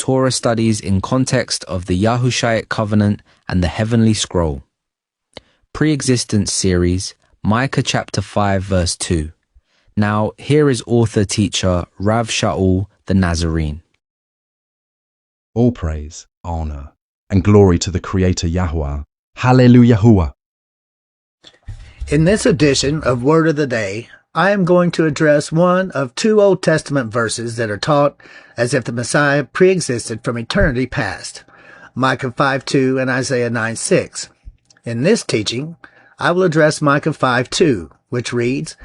Torah studies in context of the Yahushaic covenant and the heavenly scroll. Pre-existent series, Micah chapter 5 verse 2. Now, here is author-teacher Rav Shaul the Nazarene. All praise, honor, and glory to the Creator Yahuwah. Hallelujah. In this edition of Word of the Day, I am going to address one of two Old Testament verses that are taught as if the Messiah pre-existed from eternity past, Micah 5:2 and Isaiah 9:6. In this teaching, I will address Micah 5:2, which reads,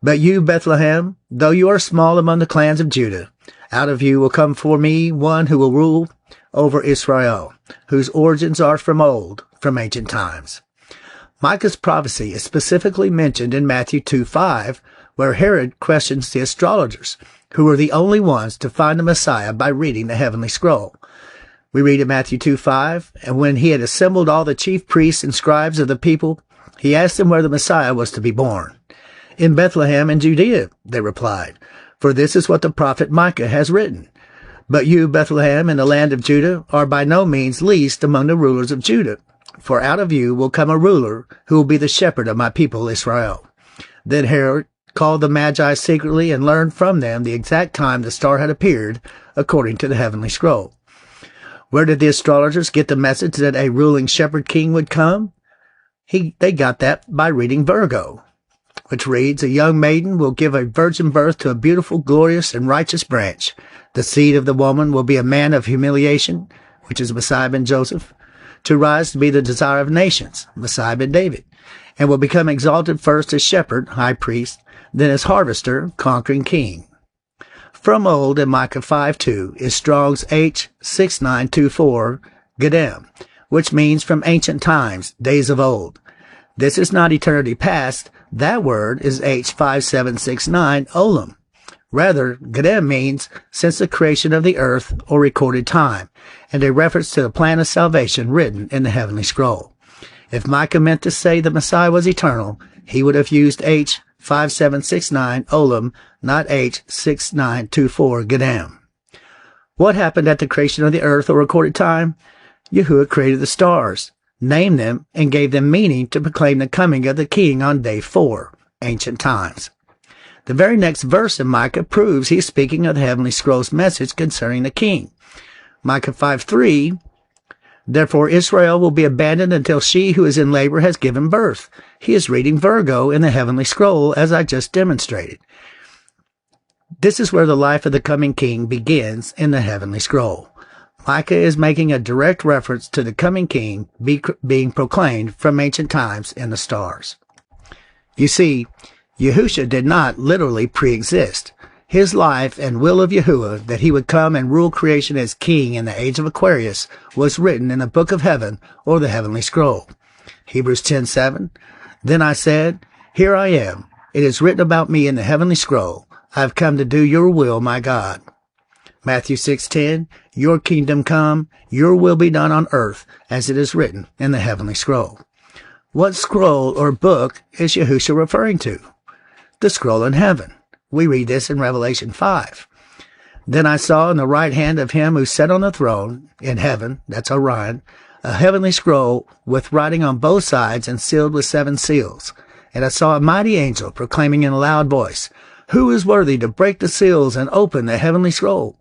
"But you, Bethlehem, though you are small among the clans of Judah, out of you will come for me one who will rule over Israel, whose origins are from old, from ancient times." Micah's prophecy is specifically mentioned in Matthew 2:5, where Herod questions the astrologers, who were the only ones to find the Messiah by reading the heavenly scroll. We read in Matthew 2:5, "And when he had assembled all the chief priests and scribes of the people, he asked them where the Messiah was to be born. In Bethlehem in Judea, they replied, for this is what the prophet Micah has written. But you, Bethlehem, in the land of Judah, are by no means least among the rulers of Judah. For out of you will come a ruler who will be the shepherd of my people Israel." Then Herod called the Magi secretly and learned from them the exact time the star had appeared, according to the heavenly scroll. Where did the astrologers get the message that a ruling shepherd king would come? They got that by reading Virgo, which reads, "A young maiden will give a virgin birth to a beautiful, glorious, and righteous branch. The seed of the woman will be a man of humiliation," which is Messiah ben Joseph, "to rise to be the desire of nations," Messiah ben David, "and will become exalted first as shepherd, high priest, then as harvester, conquering king." From old in Micah 5:2 is Strong's H6924 Gedem, which means from ancient times, days of old. This is not eternity past. That word is H5769 Olam. Rather, Gedem means since the creation of the earth or recorded time, and a reference to the plan of salvation written in the heavenly scroll. If Micah meant to say the Messiah was eternal, he would have used H5769 Olam, not H6924 Gedem. What happened at the creation of the earth or recorded time? Yahuwah created the stars, named them, and gave them meaning to proclaim the coming of the king on day 4, ancient times. The very next verse in Micah proves he is speaking of the heavenly scroll's message concerning the king. Micah 5:3, "Therefore Israel will be abandoned until she who is in labor has given birth." He is reading Virgo in the heavenly scroll, as I just demonstrated. This is where the life of the coming king begins in the heavenly scroll. Micah is making a direct reference to the coming king being proclaimed from ancient times in the stars. You see, Yahusha did not literally pre-exist. His life and will of Yahuwah, that he would come and rule creation as king in the age of Aquarius, was written in the book of heaven or the heavenly scroll. Hebrews 10:7, "Then I said, Here I am. It is written about me in the heavenly scroll. I have come to do your will, my God." Matthew 6:10, "Your kingdom come, your will be done on earth, as it is written in the heavenly scroll." What scroll or book is Yahusha referring to? The scroll in heaven. We read this in Revelation 5. "Then I saw in the right hand of him who sat on the throne, in heaven," that's Orion, "a heavenly scroll with writing on both sides and sealed with 7 seals. And I saw a mighty angel proclaiming in a loud voice, 'Who is worthy to break the seals and open the heavenly scroll?'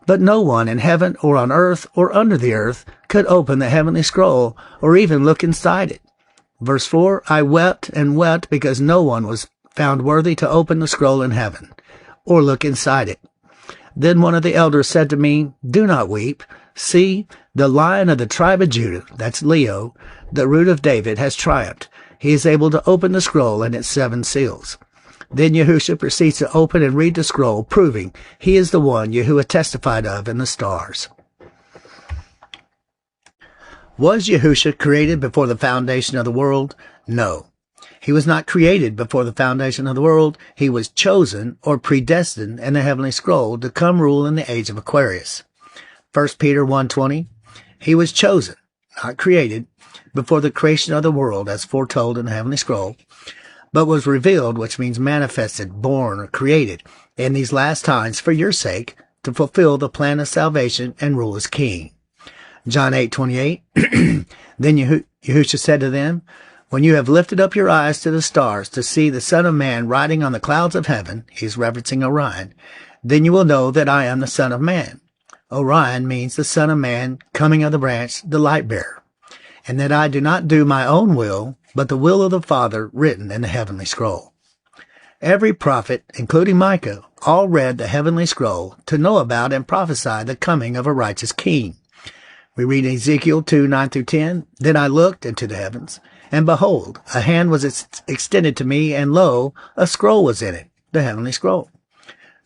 But no one in heaven or on earth or under the earth could open the heavenly scroll or even look inside it." Verse 4, "I wept and wept because no one was found worthy to open the scroll in heaven or look inside it. Then one of the elders said to me, 'Do not weep. See, the Lion of the tribe of Judah,'" that's Leo, "the root of David, has triumphed. He is able to open the scroll and its 7 seals." Then Yahusha proceeds to open and read the scroll, proving he is the one Yahuwah testified of in the stars. Was Yahusha created before the foundation of the world? No. He was not created before the foundation of the world. He was chosen or predestined in the heavenly scroll to come rule in the age of Aquarius. 1 Peter 1:20, "He was chosen," not created, "before the creation of the world, as foretold in the heavenly scroll, but was revealed," which means manifested, born, or created, "in these last times for your sake, to fulfill the plan of salvation and rule as king. John 8:28. Then Yahushua said to them, when you have lifted up your eyes to the stars to see the Son of Man riding on the clouds of heaven, he's referencing Orion, then you will know that I am the Son of Man. Orion means the Son of Man, coming of the branch, the light bearer, and that I do not do my own will, but the will of the Father written in the heavenly scroll. Every prophet, including Micah, all read the heavenly scroll to know about and prophesy the coming of a righteous king. We read Ezekiel 2:9-10, Then I looked into the heavens, and behold, a hand was extended to me, and lo, a scroll was in it, the heavenly scroll.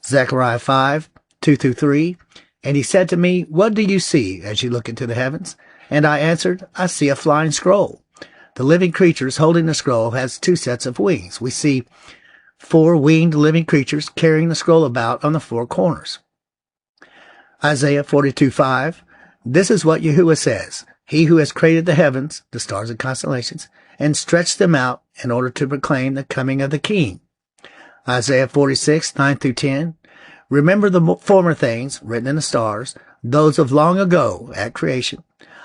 Zechariah 5:2-3, And he said to me, What do you see as you look into the heavens? And I answered, I see a flying scroll. The living creatures holding the scroll has two sets of wings. We see 4 winged living creatures carrying the scroll about on the 4 corners. Isaiah 42:5, This is what Yahuwah says, He who has created the heavens, the stars and constellations, and stretched them out in order to proclaim the coming of the King. Isaiah 46:9-10, Remember the former things written in the stars, those of long ago at creation.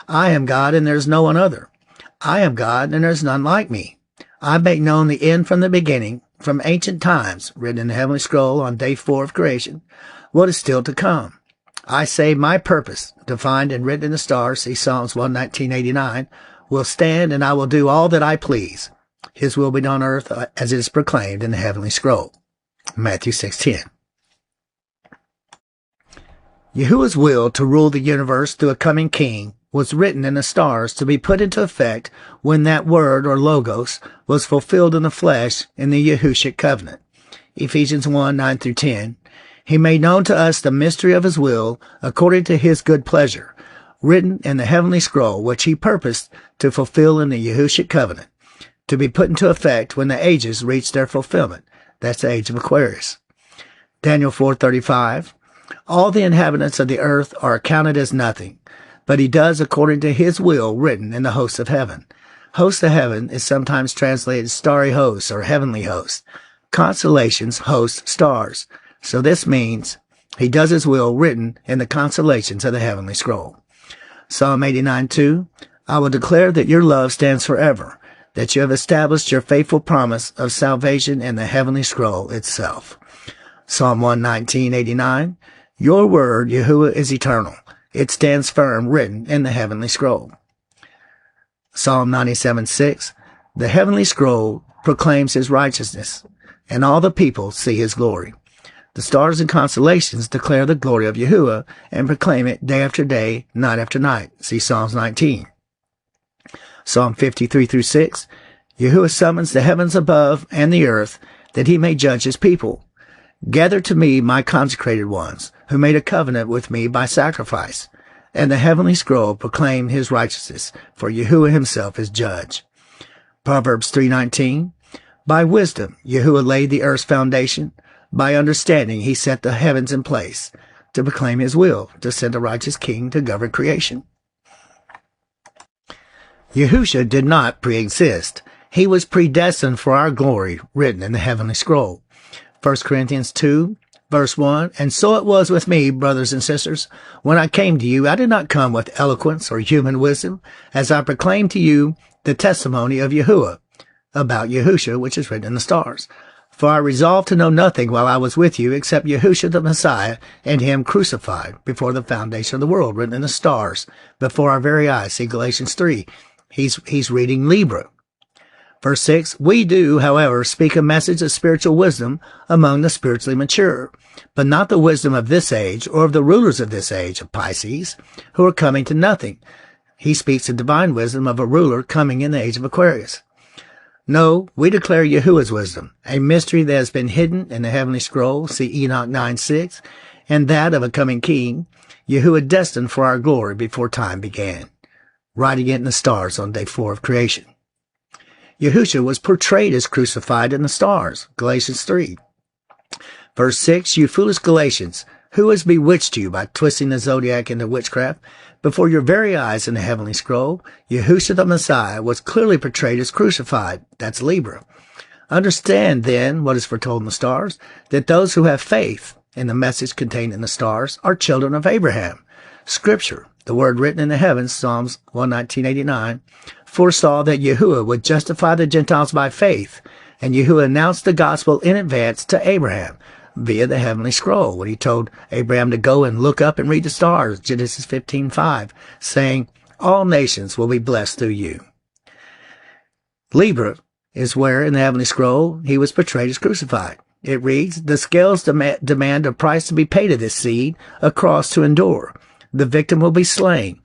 I am God and there is no one other. I am God and there is none like me. I make known the end from the beginning, from ancient times, written in the heavenly scroll on day 4 of creation, what is still to come. I say my purpose, defined and written in the stars, see Psalms 119:89, will stand and I will do all that I please. His will be done on earth as it is proclaimed in the heavenly scroll. Matthew 6:10. Yahuwah's will to rule the universe through a coming king was written in the stars to be put into effect when that word or logos was fulfilled in the flesh in the Yahushua covenant. Ephesians 1:9-10. He made known to us the mystery of his will according to his good pleasure, written in the heavenly scroll, which he purposed to fulfill in the Yahushua covenant, to be put into effect when the ages reach their fulfillment. That's the age of Aquarius. Daniel 4:35. All the inhabitants of the earth are accounted as nothing, but he does according to his will written in the hosts of heaven. Host of heaven is sometimes translated starry hosts or heavenly hosts. Constellations host stars. So this means he does his will written in the constellations of the heavenly scroll. Psalm 89:2, I will declare that your love stands forever, that you have established your faithful promise of salvation in the heavenly scroll itself. Psalm 119:89, your word, Yahuwah, is eternal. It stands firm, written in the heavenly scroll. Psalm 97:6, the heavenly scroll proclaims his righteousness, and all the people see his glory. The stars and constellations declare the glory of Yahuwah and proclaim it day after day, night after night. See Psalms 19. Psalm 53-6, Yahuwah summons the heavens above and the earth that he may judge his people. Gather to me my consecrated ones, who made a covenant with me by sacrifice. And the heavenly scroll proclaimed his righteousness, for Yahuwah himself is judge. Proverbs 3:19, by wisdom Yahuwah laid the earth's foundation. By understanding he set the heavens in place, to proclaim his will, to send a righteous king to govern creation. Yahushua did not pre-exist. He was predestined for our glory, written in the heavenly scroll. 1 Corinthians 2, verse 1, and so it was with me, brothers and sisters. When I came to you, I did not come with eloquence or human wisdom, as I proclaimed to you the testimony of Yahuwah, about Yahushua, which is written in the stars. For I resolved to know nothing while I was with you except Yahushua the Messiah and him crucified before the foundation of the world, written in the stars, before our very eyes. See Galatians 3. He's reading Libra. Verse 6, we do, however, speak a message of spiritual wisdom among the spiritually mature, but not the wisdom of this age or of the rulers of this age of Pisces, who are coming to nothing. He speaks the divine wisdom of a ruler coming in the age of Aquarius. No, we declare Yahuwah's wisdom, a mystery that has been hidden in the heavenly scroll, see Enoch 9:6, and that of a coming king, Yahuwah destined for our glory before time began, writing it in the stars on day 4 of creation. Yahushua was portrayed as crucified in the stars, Galatians 3. Verse 6, you foolish Galatians, who has bewitched you by twisting the zodiac into witchcraft? Before your very eyes in the heavenly scroll, Yahushua the Messiah was clearly portrayed as crucified. That's Libra. Understand then what is foretold in the stars, that those who have faith and the message contained in the stars are children of Abraham. Scripture, the word written in the heavens, Psalms 119:89, foresaw that Yahuwah would justify the Gentiles by faith, and Yahuwah announced the gospel in advance to Abraham via the heavenly scroll when he told Abraham to go and look up and read the stars, Genesis 15:5, saying, all nations will be blessed through you. Libra is where, in the heavenly scroll, he was portrayed as crucified. It reads, the scales demand a price to be paid to this seed, a cross to endure. The victim will be slain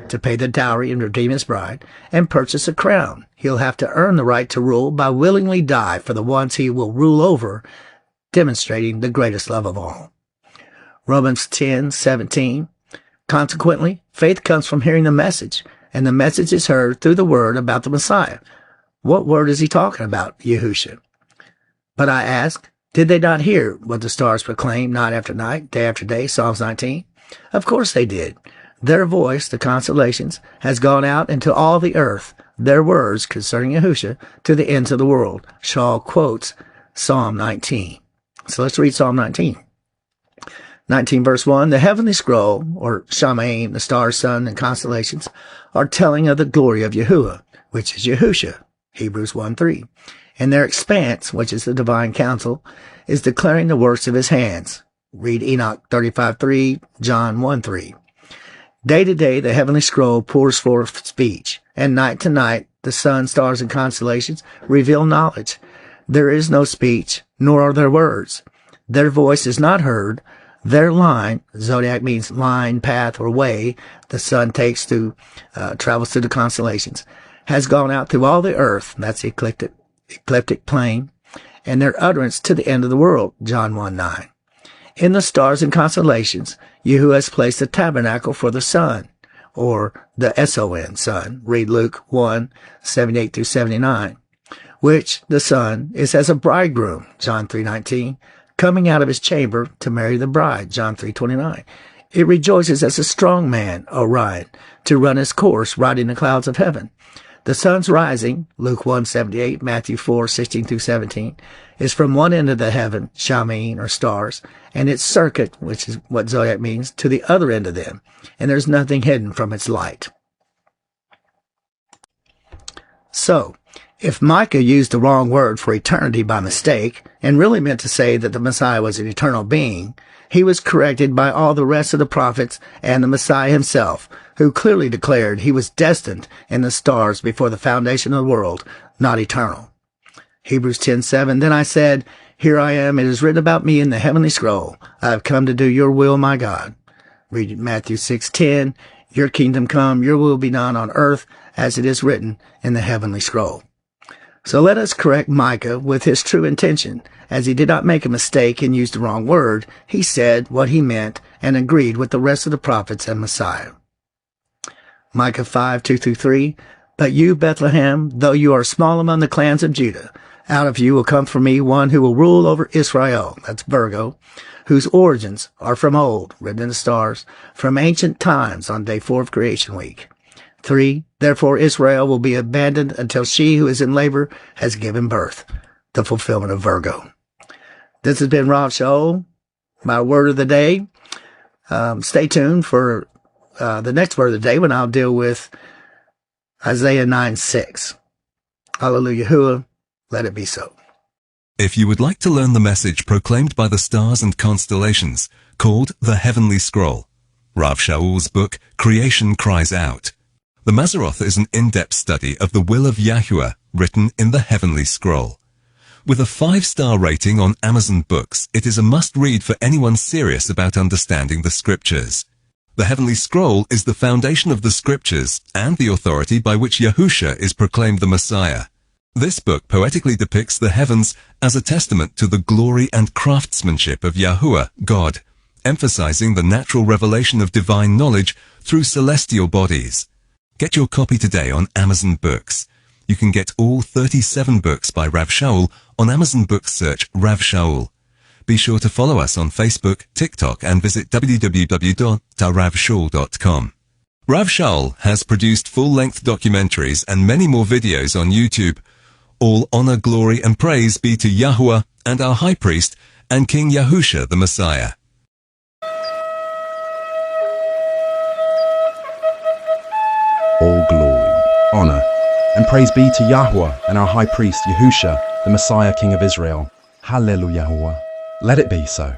to pay the dowry and redeem his bride, and purchase a crown. He'll have to earn the right to rule by willingly die for the ones he will rule over, demonstrating the greatest love of all. Romans 10:17. Consequently, faith comes from hearing the message, and the message is heard through the word about the Messiah. What word is he talking about, Yahusha? But I ask, did they not hear what the stars proclaim night after night, day after day, Psalms 19? Of course they did. Their voice, the constellations, has gone out into all the earth, their words concerning Yahusha to the ends of the world. Shaul quotes Psalm 19. So let's read Psalm 19. 19 verse 1, the heavenly scroll, or Shamaim, the stars, sun, and constellations, are telling of the glory of Yahuwah, which is Yahusha, Hebrews 1:3. And their expanse, which is the divine counsel, is declaring the works of his hands. Read Enoch 35:3, John 1:3. Day to day, the heavenly scroll pours forth speech, and night to night, the sun, stars, and constellations reveal knowledge. There is no speech, nor are there words. Their voice is not heard. Their line, zodiac means line, path, or way, the sun takes to, travels through the constellations, has gone out through all the earth, that's the ecliptic plane, and their utterance to the end of the world, John 1:9. In the stars and constellations, Yahuwah has placed a tabernacle for the sun, or the S-O-N, sun, read Luke 1:78-79, which, the sun, is as a bridegroom, John 3:19, coming out of his chamber to marry the bride, John 3:29. It rejoices as a strong man, Orion, to run his course, riding the clouds of heaven. The sun's rising, Luke 1:78, Matthew 4:16-17, is from one end of the heaven, Shamin, or stars, and its circuit, which is what zodiac means, to the other end of them, and there's nothing hidden from its light. So, if Micah used the wrong word for eternity by mistake, and really meant to say that the Messiah was an eternal being, he was corrected by all the rest of the prophets and the Messiah himself, who clearly declared he was destined in the stars before the foundation of the world, not eternal. Hebrews 10:7, then I said, here I am, it is written about me in the heavenly scroll. I have come to do your will, my God. Read Matthew 6:10, your kingdom come, your will be done on earth as it is written in the heavenly scroll. So let us correct Micah with his true intention. As he did not make a mistake and use the wrong word, he said what he meant and agreed with the rest of the prophets and Messiah. Micah 5:2-3, but you, Bethlehem, though you are small among the clans of Judah, out of you will come for me one who will rule over Israel, that's Virgo, whose origins are from old, written in the stars, from ancient times on day 4 of creation week. 3, therefore Israel will be abandoned until she who is in labor has given birth, the fulfillment of Virgo. This has been Rav Shaul, my word of the day. Stay tuned for the next word of the day when I'll deal with Isaiah 9:6. Hallelujah, let it be so. If you would like to learn the message proclaimed by the stars and constellations, called the Heavenly Scroll, Rav Shaul's book, Creation Cries Out. The Maseroth is an in-depth study of the will of Yahuwah written in the Heavenly Scroll. With a 5-star rating on Amazon Books, it is a must-read for anyone serious about understanding the Scriptures. The Heavenly Scroll is the foundation of the Scriptures and the authority by which Yahusha is proclaimed the Messiah. This book poetically depicts the heavens as a testament to the glory and craftsmanship of Yahuwah, God, emphasizing the natural revelation of divine knowledge through celestial bodies. Get your copy today on Amazon Books. You can get all 37 books by Rav Shaul on Amazon Books, search Rav Shaul. Be sure to follow us on Facebook, TikTok, and visit www.ravshaul.com. Rav Shaul has produced full-length documentaries and many more videos on YouTube. All honor, glory, and praise be to Yahuwah and our High Priest and King Yahusha the Messiah. all glory, honor, and praise be to Yahweh and our high priest Yahusha, the Messiah King of Israel. Hallelujah. Let it be so.